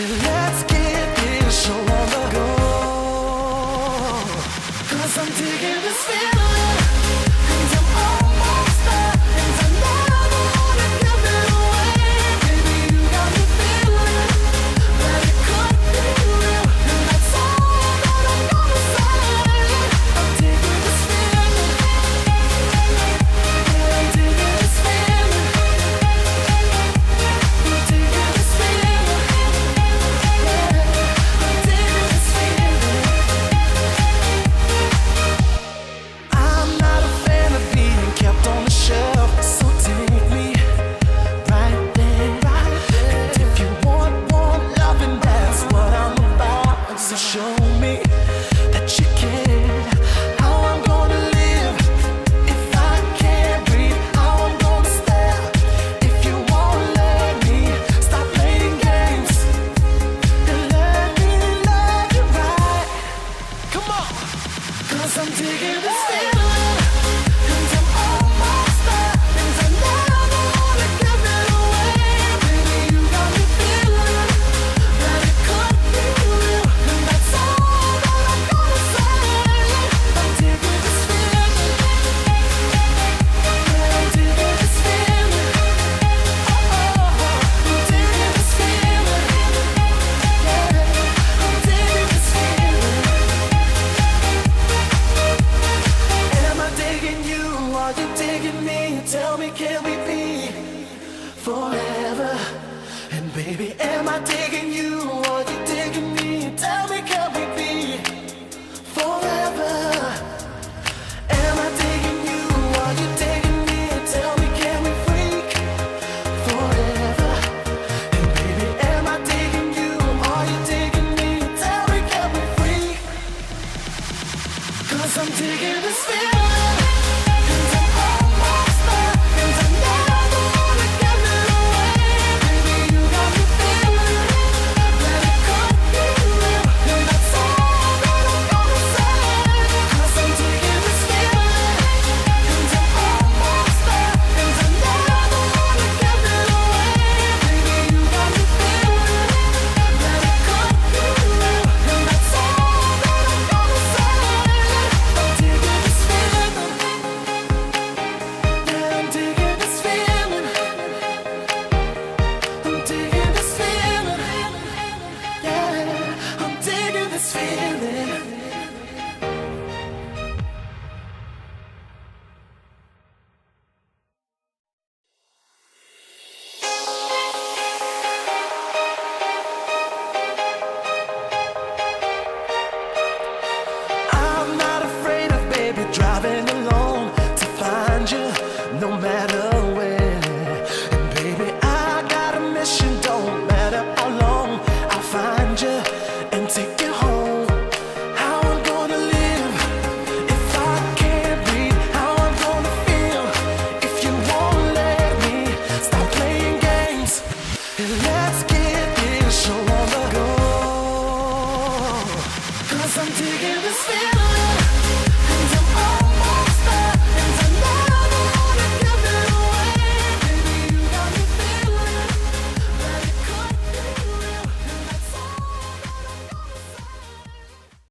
Let's get this show on the go. 'Cause I'm digging this feeling, and I'm almost there, and I never wanna give it away. Baby, you got me feeling that it could be real, and that's all that I'm gonna say. I'm digging this feeling, yeah, I'm digging this feeling, I'm digging this feeling, yeah, I'm digging this feeling. I'm not a fan of being kept on the shelf, so take me right there. And if you want loving, that's what I'm about. So show me that you care. How I'm gonna live if I can't breathe. How I'm gonna stare if you won't let me. Stop playing games and let me love you right. Come on, 'cause I'm digging this feeling, and I'm almost there, and I never wanna give it away. Baby, you got me feeling that it could be real, and that's all that I'm gonna say. I'm digging this feeling, yeah, I'm digging this feeling. Oh, I'm digging this feeling, yeah, I'm digging this feeling. Am I digging you? Are you digging me? Tell me, can we be forever? And baby, am I digging you? Are you digging me? Tell me, can we be forever? Am I digging you? Are you digging me? Tell me, can we freak forever? And baby, am I digging you? Are you digging me? Tell me, can we freak? 'Cause I'm digging this feeling, and I'm almost there, and I never wanna give it away. Baby, you got me feeling that it could be real, and that's all that I'm gonna say. 'Cause I'm digging this feeling, and I'm almost there, and I never wanna give it away. Baby, you got me feeling that it could be real, and that's all that I'm gonna say. I'm digging this feeling, yeah, I'm digging this feeling, I'm digging this feeling, yeah, I'm digging this feeling. I'm not afraid of baby driving alone to find you, no matter where. And baby, I got a mission, don't matter how long. I'll find you and take you home. How I'm gonna live if I can't breathe? How I'm gonna feel if you won't let me? Stop playing games and let's get this show on the go. 'Cause I'm digging this feeling.